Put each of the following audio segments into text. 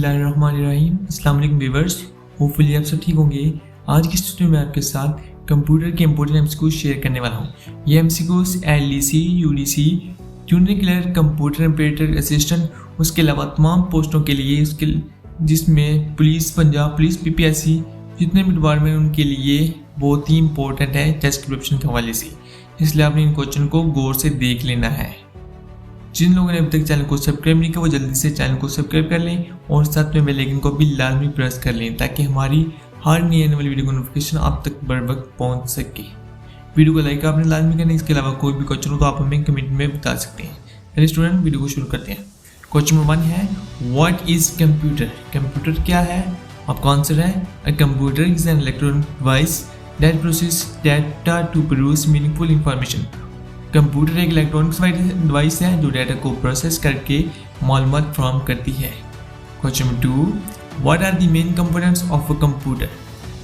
बिस्मिल्लाहिर्रहमानिर्रहीम। अस्सलाम वालेकुम व्यूअर्स, होपफुली आप सब ठीक होंगे। आज की स्टूडियो में आपके साथ कंप्यूटर के इंपॉर्टेंट एमसीक्यूज शेयर करने वाला हूँ। ये MCQs LDC, UDC, junior clerk, computer operator assistant, उसके अलावा तमाम पोस्टों के लिए उसके जिसमें पुलिस, पंजाब पुलिस, पीपीएससी जितने भी डिपार्टमेंट उनके लिए बहुत ही इंपॉर्टेंट है टेस्ट प्रिपरेशन के हवाले से, इसलिए आपने इन क्वेश्चन को गौर से देख लेना है। जिन लोगों ने अभी तक चैनल को सब्सक्राइब नहीं किया वो जल्दी से चैनल को सब्सक्राइब कर लें और साथ में बेल आइकन को भी लाजमी प्रेस कर लें ताकि हमारी हर नई आने वाली वीडियो का नोटिफिकेशन आप तक बर वक्त पहुंच सके। वीडियो को लाइक आपने लाजमी करना है। इसके अलावा कोई भी क्वेश्चन हो तो आप हमें कमेंट में बता सकते हैं। चलिए स्टूडेंट, वीडियो को शुरू करते हैं। क्वेश्चन नंबर 1 है, व्हाट इज कंप्यूटर? कंप्यूटर क्या है? आपका आंसर है a computer is an electronic device that process data to produce meaningful information. Computer एक इलेक्ट्रॉनिक्स डिवाइस है जो डाटा को प्रोसेस करके मालूमात फ्राहम करती है। Question number 2, what are the main components of a computer?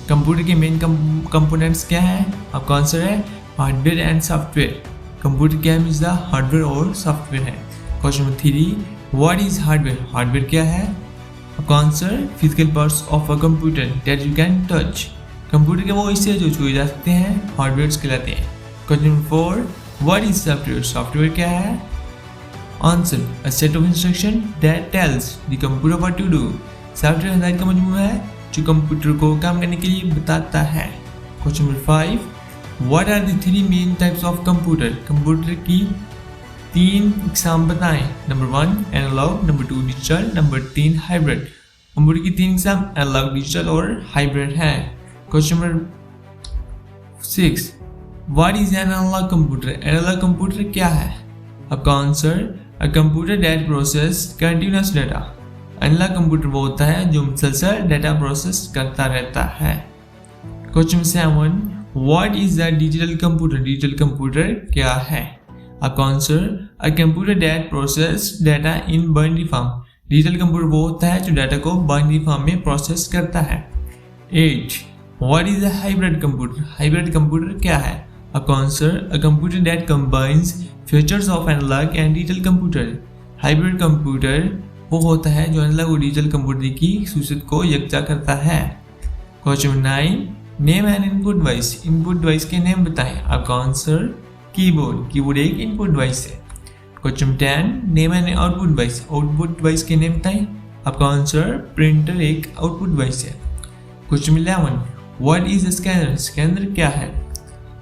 Computer के मेन कंपोनेंट्स क्या हैं? आपका आंसर है हार्डवेयर एंड सॉफ्टवेयर। कंप्यूटर क्या है? द हार्डवेयर और सॉफ्टवेयर है। Question number 3, what is hardware? Hardware क्या है? आपका answer physical parts of a computer that you can touch. Computer के वो हिस्से जो छुए जा सकते हैं हार्डवेयर कहलाते हैं। Question number 4, what is software? Software क्या है? Answer a set of instruction that tells the computer what to do. Software हिदायत का मजमूआ है जो कंप्यूटर को काम करने के लिए बताता है। Question number 5, what are the 3 main types of computer? Computer की 3 इकसाम बताएं। Number 1 analogue, number 2 digital, number 3 hybrid. Computer की 3 इकसाम एनालॉग, डिजिटल और हाइब्रिड है। Question number 6, what is an analogue computer? Analogue computer क्या है? आपका answer a computer that process continuous data. Analogue computer वो होता है जो मुसलसल डाटा प्रोसेस करता रहता है। Question number 7, what is the digital computer? Digital computer क्या है? आपका answer a computer that process data in binary form. Digital computer वो होता है जो डाटा को बाइनरी फॉर्म में प्रोसेस करता है। 8, what is the hybrid computer? Hybrid computer क्या है? आपका answer a computer that combines features of analog and digital computer. Hybrid computer वो होता है जो एनालॉग और डिजिटल कंप्यूटर की खासियत को यकजा करता है। Question number 9, name N input device. Input device के नेम बताएं। आपका आंसर कीबोर्ड। कीबोर्ड एक इनपुट डिवाइस है। Question number 10, name an output device. Output device के नेम बताएं। आपका आंसर प्रिंटर एक आउटपुट डिवाइस है। Question number 11, what is a scanner? Scanner क्या है?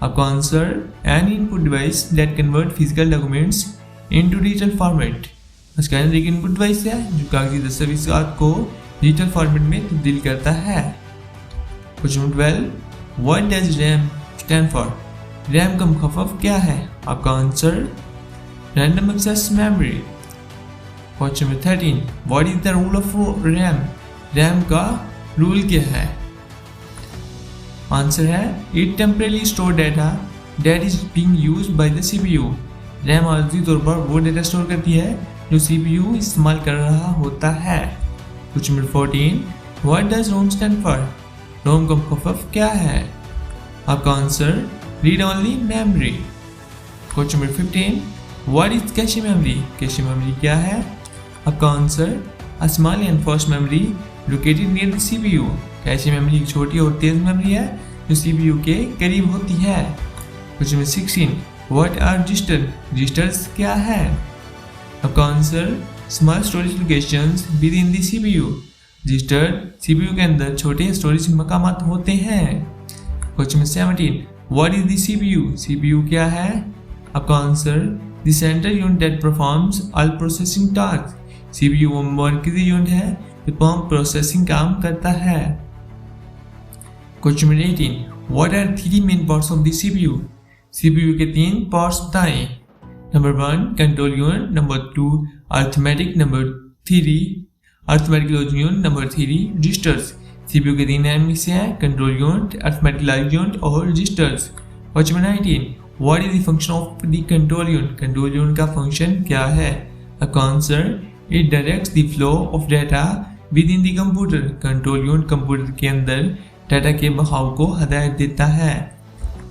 आपका answer N input device that convert physical documents into digital format. Scanner एक input device है जो कागजी दस्तावेज़ात को डिजिटल फॉर्मेट में तब्दील करता है। Question number 12, what does RAM stand for? RAM का मुखफ़फ़ क्या है? आपका answer random access memory. Question number 13, what is the rule of RAM? RAM का रूल क्या है? आंसर है it temporarily store data that is being used by the CPU. RAM आर्जी तौर पर वो डाटा स्टोर करती है जो सीपीयू इस्तेमाल कर रहा होता है। Question number 14, what does ROM stand for? ROM का मुखफ़फ़ क्या है? आपका answer read only memory. Question number 15, what is cache memory? Cache memory क्या है? आपका answer a small and fast memory located near the CPU. Cache memory एक छोटी और तेज मेमोरी है जो सीपीयू के करीब होती है। Question number 16, what are register? Registers क्या है? आपका answer small storage locations within the CPU. Register CPU के अंदर छोटे स्टोरेज मकामात होते हैं। Question number 17, what is the CPU? CPU क्या है? आपका answer the central unit that performs all processing task. CPU वो मरकजी यूनिट है जो तमाम प्रोसेसिंग काम करता है। Question number 18, what are 3 main parts of the CPU? CPU के 3 पार्ट्स बताएं। Number 1 control unit, number 2 arithmetic, number 3 arithmetic logic unit, number 3 registers. CPU के 3 अहम हिस्से हैं, control unit, arithmetic logic unit और registers. Question number 19, what is the function of the control unit? Control unit का function क्या है? आपका answer it directs the flow of data within the computer. Control unit computer के अंदर data के बहाव को हदायत देता है।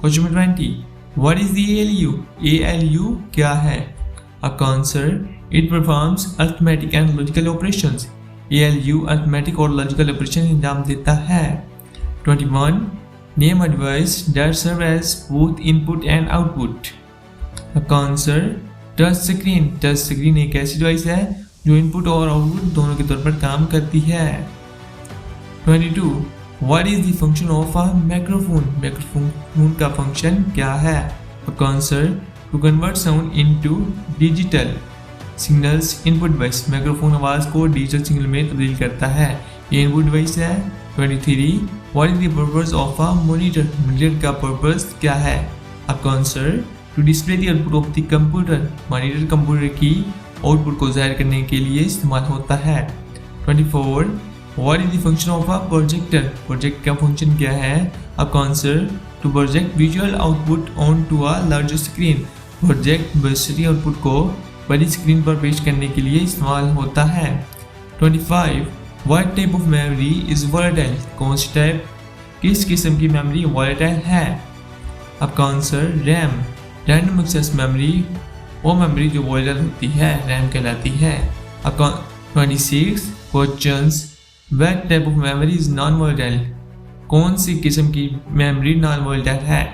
Question number 20, what is the ALU? ALU क्या है? आपका answer it performs arithmetic and logical operations. ALU arithmetic और लॉजिकल ऑपरेशन अंजाम देता है। 21 name a device that serve as both input and output. आपका answer touch screen. Touch screen एक ऐसी डिवाइस है जो इनपुट और आउटपुट दोनों के तौर पर काम करती है। 22 what is the function of a microphone. Microphone का फंक्शन क्या है। आपका answer to convert sound into digital signals. Input device microphone आवाज को डिजिटल सिग्नल में तब्दील करता है, ये इनपुट डिवाइस है। 23 what is the purpose of a monitor. Monitor का पर्पस क्या है। आपका answer to display the output of the computer. Monitor computer की आउटपुट को जाहिर करने के लिए इस्तेमाल होता है। 24 what is the function of a projector. Project का फंक्शन क्या है। आपका answer to project visual output on to a larger screen. Project बसरी आउटपुट को बड़ी स्क्रीन पर पेश करने के लिए इस्तेमाल होता है। 25 what type of memory is volatile. कौन सी टाइप किस किस्म की मेमोरी वॉलेटाइल है। आपका answer RAM. Random access memory वो मेमोरी जो वॉलेटाइल होती है रैम कहलाती है। आपका 26 questions what type of memory is non volatile. कौन सी किस्म की मेमोरी नॉन वॉलेटाइल है।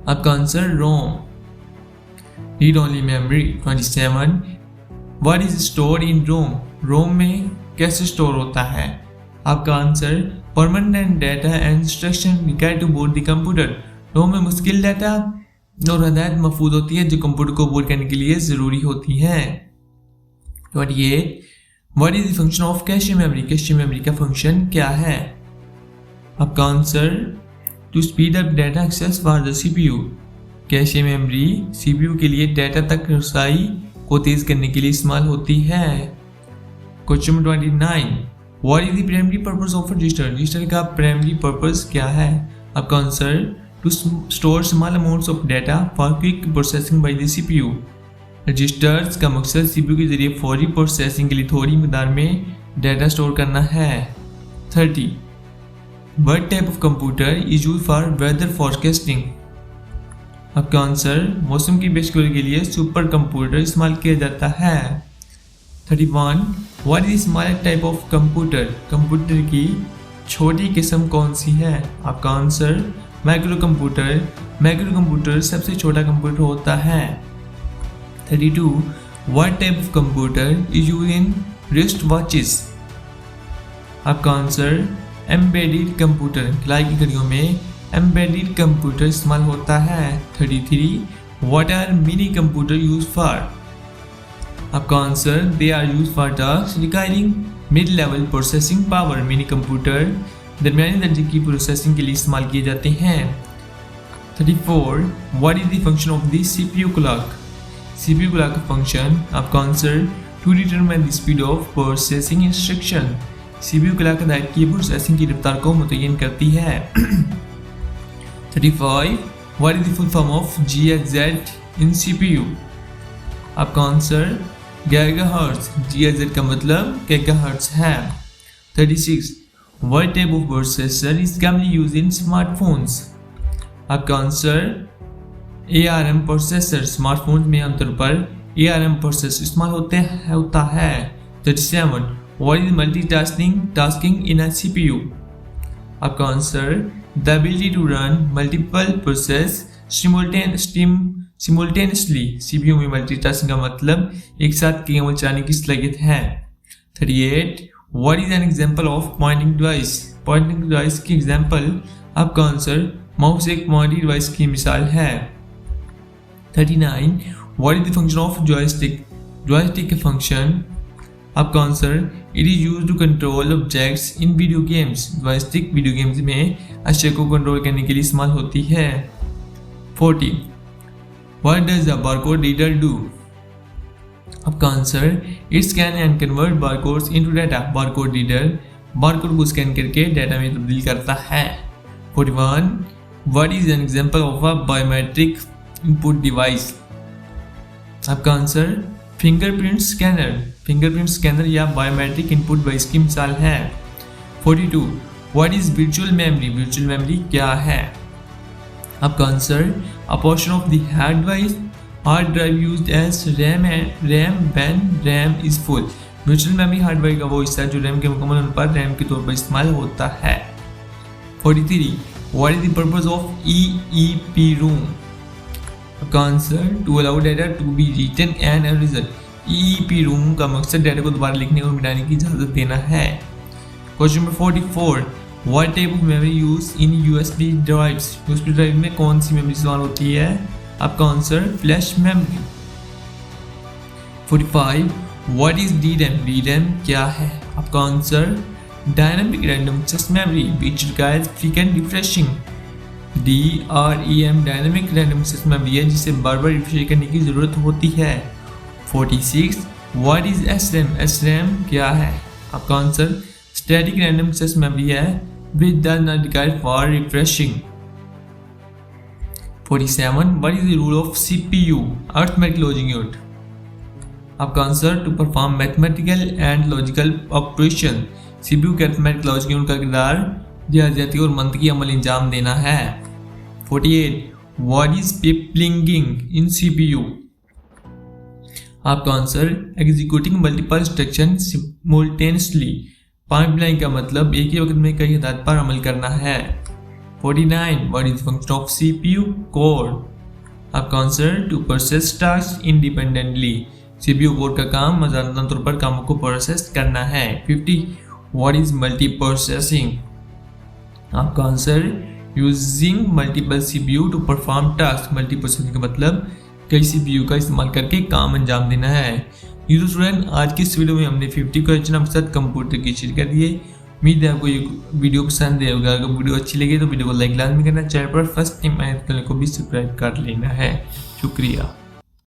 आपका answer ROM read only memory. 27 what is stored in ROM. ROM में कैसे स्टोर होता है। आपका answer permanent data and instruction required to boot the computer. ROM में मुश्किल डाटा और हदायत महफूज होती है जो कंप्यूटर को बूट करने के लिए ज़रूरी होती है। 28 what is the function of cache memory. Cache memory का फंक्शन क्या है। आपका answer to speed up data access for the CPU। Cache memory CPU के लिए डाटा तक रसाई को तेज करने के लिए इस्तेमाल होती है। Question number 29 what is the primary purpose of register. Register का प्राइमरी पर्पस क्या है। आपका answer to store small amounts of data for quick processing by the CPU। Registers का मकसद CPU के जरिए फौरी प्रोसेसिंग के लिए थोड़ी मिकदार में डाटा स्टोर करना है। 30 what type of computer is used for weather forecasting. आपका आंसर मौसम की पेशगोई के लिए सुपर कंप्यूटर इस्तेमाल किया जाता है। 31 what is small type of computer. Computer की छोटी किस्म कौन सी है। आपका answer micro computer. Micro computer सबसे छोटा कंप्यूटर होता है। 32 what type of computer is used in wrist watches. आपका आंसर एम्बेडेड कंप्यूटर। खिलाई की घड़ियों में एम्बेडेड कंप्यूटर इस्तेमाल होता है। 33 what are mini computer use for. आपका answer they are use for task requiring mid level processing power. Mini computer दरमियानी दर्जे की प्रोसेसिंग के लिए इस्तेमाल किए जाते हैं। 34 what is the function of the CPU clock. CPU clock का फंक्शन आपका answer to determine the speed of processing instruction. CPU clock हदायत की प्रोसेसिंग की रफ्तार को मुतय्यन करती है। 35 what is the full form of GHz in CPU। आपका आंसर गीगाहर्ट्ज। GHz का मतलब गीगाहर्ट्ज है। 36 what type of processor is commonly used in smartphones. आपका आंसर ARM प्रोसेसर। स्मार्टफोन में आमतौर पर ARM प्रोसेसर इस्तेमाल होता है। 37 what is multitasking in a CPU। आपका answer the ability to run multiple process simultaneously. CPU में मल्टीटास्किंग का मतलब एक साथ कई अमल चलाने की सलाहियत है। 38 what is an example of pointing device. Pointing device की एग्जांपल आपका आंसर माउस एक पॉइंटिंग डिवाइस की मिसाल है। 39 what is the function of joystick. Joystick के फंक्शन आपका answer it is used to control objects in video games. Joystick video games में अशिया को कंट्रोल करने के लिए इस्तेमाल होती है। 40 what does the barcode reader do. आपका answer it scan and convert barcodes into data. Barcode reader barcode को स्कैन करके डाटा में तब्दील करता है। 41 what is an example of a biometric input device. आपका answer fingerprint scanner. Fingerprint scanner या biometric input device की मिसाल है। 42 what is virtual memory. Virtual memory क्या है। आपका answer a portion of the hard device hard drive used as RAM when RAM is full। Virtual memory hardware का वो हिस्सा है जो रैम के मुकम्मल होने पर रैम के तौर पर इस्तेमाल होता है। 43. What is the purpose of EEPROM? Answer to allow data to be written and erased. EEPROM का मकसद डाटा को दोबारा लिखने और मिटाने की इजाज़त देना है। Question number 44. What type of memory used in USB drives? USB drive में कौन सी मेमोरी इस्तेमाल होती है? आपका answer flash memory. 45. What is DRAM? DRAM क्या है? आपका answer dynamic random access memory which requires frequent refreshing। DRAM dynamic random access memory है जिसे बार बार रिफ्रेश करने की ज़रूरत होती है। 46. What is SRAM? SRAM क्या है? आपका answer static random access memory है which does not require for refreshing। 47. What is the role of CPU? Arithmetic logic unit। आपका answer to perform mathematical and logical operation. CPU के arithmetic logic unit का किरदार रियाजियाती और मंतकी अमल अंजाम देना है। 48. What is pipelining in CPU? आपका answer executing multiple instruction simultaneously. Pipeline का मतलब एक ही वक्त में कई हिदायत पर अमल करना है। 49. What is the function of CPU core? आपका answer to process task independently. CPU core का काम आज़ादाना तौर पर कामों को प्रोसेस करना है। 50. What is multiprocessing? आपका answer using multiple CPU to perform task. Multiprocessing का मतलब कई CPU का इस्तेमाल करके काम अंजाम देना है। ये तो स्टूडेंट आज की इस वीडियो में हमने 50 क्वेश्चन आपके साथ कंप्यूटर की शेयर कर दिए। उम्मीद है आपको ये वीडियो पसंद आएगा। अगर वीडियो अच्छी लगी तो वीडियो को लाइक लाजमी करना, चैनल पर फर्स्ट टाइम आए तो चैनल को भी सब्सक्राइब कर लेना है। शुक्रिया।